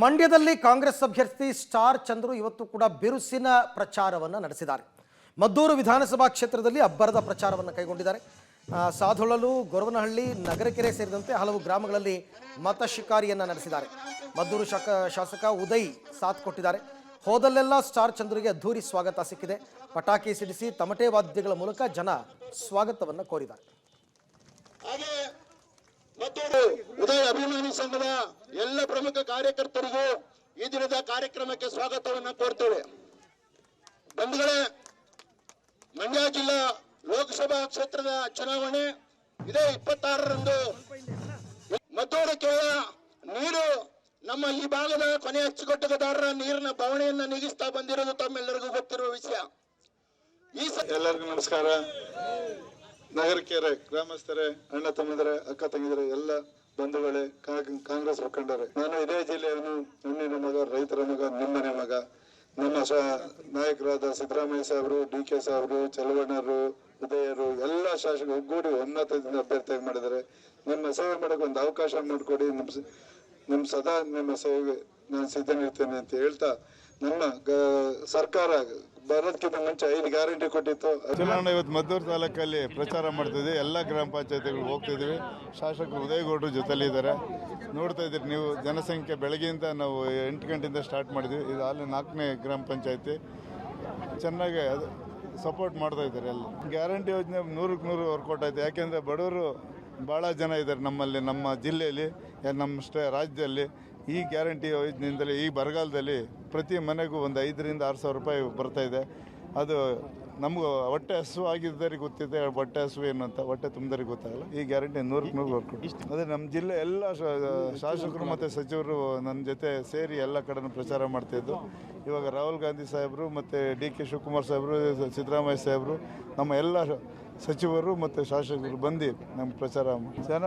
ಮಂಡ್ಯದಲ್ಲಿ ಕಾಂಗ್ರೆಸ್ ಅಭ್ಯರ್ಥಿ ಸ್ಟಾರ್ ಚಂದ್ರು ಇವತ್ತು ಕೂಡ ಬಿರುಸಿನ ಪ್ರಚಾರವನ್ನು ನಡೆಸಿದ್ದಾರೆ. ಮದ್ದೂರು ವಿಧಾನಸಭಾ ಕ್ಷೇತ್ರದಲ್ಲಿ ಅಬ್ಬರದ ಪ್ರಚಾರವನ್ನು ಕೈಗೊಂಡಿದ್ದಾರೆ. ಸಾಧುಳಲು, ಗೊರವನಹಳ್ಳಿ, ನಗರಕೆರೆ ಸೇರಿದಂತೆ ಹಲವು ಗ್ರಾಮಗಳಲ್ಲಿ ಮತ ಶಿಕಾರಿಯನ್ನು ನಡೆಸಿದ್ದಾರೆ. ಮದ್ದೂರು ಶಾಸಕ ಉದಯ್ ಸಾಥ್ ಕೊಟ್ಟಿದ್ದಾರೆ. ಹೋದಲ್ಲೆಲ್ಲ ಸ್ಟಾರ್ ಚಂದ್ರಿಗೆ ಅದ್ಧೂರಿ ಸ್ವಾಗತ ಸಿಕ್ಕಿದೆ. ಪಟಾಕಿ ಸಿಡಿಸಿ ತಮಟೆ ವಾದ್ಯಗಳ ಮೂಲಕ ಜನ ಸ್ವಾಗತವನ್ನು ಕೋರಿದ್ದಾರೆ. ಉದಯ ಅಭಿಮಾನಿ ಸಂಘದ ಎಲ್ಲ ಪ್ರಮುಖ ಕಾರ್ಯಕರ್ತರಿಗೂ ಈ ದಿನದ ಕಾರ್ಯಕ್ರಮಕ್ಕೆ ಸ್ವಾಗತವನ್ನು ಕೋರ್ತೇವೆ. ಬಂಧುಗಳೇ, ಮಂಡ್ಯ ಜಿಲ್ಲಾ ಲೋಕಸಭಾ ಕ್ಷೇತ್ರದ ಚುನಾವಣೆ ಇದೇ 26ರಂದು ಮದ್ದೂರು ಕೆರೆಯ ನೀರು ನಮ್ಮ ಈ ಭಾಗದ ಕೊನೆ ಅಚ್ಚುಕಟ್ಟುದಾರರ ನೀರಿನ ಬವಣೆಯನ್ನು ನೀಗಿಸ್ತಾ ಬಂದಿರೋದು ತಮ್ಮೆಲ್ಲರಿಗೂ ಗೊತ್ತಿರುವ ವಿಷಯ. ಎಲ್ಲರಿಗೂ ನಮಸ್ಕಾರ. ನಗರಕೆರೆ ಗ್ರಾಮಸ್ಥರೇ, ಅಣ್ಣ ತಮ್ಮಂದರೆ, ಅಕ್ಕ ತಂಗಿದರೆ, ಎಲ್ಲ ಬಂಧುಗಳೇ, ಕಾಂಗ್ರೆಸ್ ಮುಖಂಡರೇ, ನಾನು ಇದೇ ಜಿಲ್ಲೆಯವನು, ಹೆಣ್ಣಿನ ಮಗ, ರೈತರ ಮಗ, ನಿಮ್ಮನೆ ಮಗ. ನಮ್ಮ ನಾಯಕರಾದ ಸಿದ್ದರಾಮಯ್ಯ ಸಾಹೇಬರು, DK ಸಾಹೇಬರು, ಚಲವಣ್ಣರು, ಉದಯರು, ಎಲ್ಲ ಶಾಸಕರು ಒಗ್ಗೂಡಿ ಒಮ್ಮತದಿಂದ ಅಭ್ಯರ್ಥಿಯಾಗಿ ಮಾಡಿದ್ದಾರೆ. ನಿಮ್ಮ ಸೇವೆ ಮಾಡಕ್ಕೆ ಒಂದು ಅವಕಾಶ ಮಾಡಿಕೊಡಿ. ನಿಮ್ಮ ಸದಾ ನಿಮ್ಮ ಸೇವೆಗೆ ನಾನು ಸಿದ್ಧನಿರ್ತೇನೆ ಅಂತ ಹೇಳ್ತಾ, ನಮ್ಮ ಸರ್ಕಾರ ಬರೋದಕ್ಕಿಂತ ಮುಂಚೆ 5 ಗ್ಯಾರಂಟಿ ಕೊಟ್ಟಿತ್ತು. ಚುನಾವಣೆ ಇವತ್ತು ಮದ್ದೂರು ತಾಲೂಕಲ್ಲಿ ಪ್ರಚಾರ ಮಾಡ್ತಿದ್ವಿ. ಎಲ್ಲ ಗ್ರಾಮ ಪಂಚಾಯತಿಗಳು ಹೋಗ್ತಿದ್ವಿ. ಶಾಸಕರು ಉದಯಗೌಡರು ಜೊತೆಲಿ ಇದ್ದಾರೆ. ನೋಡ್ತಾ ಇದ್ದೀರಿ ನೀವು, ಜನಸಂಖ್ಯೆ ಬೆಳಗ್ಗೆಯಿಂದ ನಾವು 8 ಗಂಟೆಯಿಂದ ಸ್ಟಾರ್ಟ್ ಮಾಡಿದ್ವಿ. ಇದು ಅಲ್ಲಿ 4ನೇ ಗ್ರಾಮ ಪಂಚಾಯತಿ. ಚೆನ್ನಾಗಿ ಅದು ಸಪೋರ್ಟ್ ಮಾಡ್ತಾ ಇದ್ದಾರೆ. ಎಲ್ಲ ಗ್ಯಾರಂಟಿ ಯೋಜನೆ 100ಕ್ಕೆ 100 ವರ್ಕೌಟ್ ಆಯಿತು. ಯಾಕೆಂದರೆ ಬಡವರು ಭಾಳ ಜನ ಇದ್ದಾರೆ ನಮ್ಮಲ್ಲಿ, ನಮ್ಮ ಜಿಲ್ಲೆಯಲ್ಲಿ, ನಮ್ಮ ರಾಜ್ಯದಲ್ಲಿ. ಈ ಗ್ಯಾರಂಟಿ ಯೋಜನೆಯಿಂದಲೇ ಈ ಬರಗಾಲದಲ್ಲಿ ಪ್ರತಿ ಮನೆಗೂ ಒಂದು 5,000 to 6,000 ರೂಪಾಯಿ ಬರ್ತಾಯಿದೆ. ಅದು ನಮಗೂ ಹೊಟ್ಟೆ ಹಸು ಆಗಿದ್ದರಿಗೆ ಗೊತ್ತಿದೆ, ಹೊಟ್ಟೆ ಹಸು ಏನು ಅಂತ. ಹೊಟ್ಟೆ ತುಂಬಿದರಿಗೆ ಗೊತ್ತಾಗಲ್ಲ. ಈ ಗ್ಯಾರಂಟಿ 100ಕ್ಕೆ 100 ವರ್ಕೌಟ್. ಅದೇ ನಮ್ಮ ಜಿಲ್ಲೆ ಎಲ್ಲ ಶಾಸಕರು ಮತ್ತು ಸಚಿವರು ನನ್ನ ಜೊತೆ ಸೇರಿ ಎಲ್ಲ ಕಡೆನೂ ಪ್ರಚಾರ ಮಾಡ್ತಾಯಿದ್ದು. ಇವಾಗ ರಾಹುಲ್ ಗಾಂಧಿ ಸಾಹೇಬರು ಮತ್ತು DK ಶಿವಕುಮಾರ್ ಸಾಹೇಬರು, ಸಿದ್ದರಾಮಯ್ಯ ಸಾಹೇಬರು, ನಮ್ಮ ಎಲ್ಲ ಸಚಿವರು ಮತ್ತು ಶಾಸಕರು ಬಂದು ನಮ್ಮ ಪ್ರಚಾರ ಜನ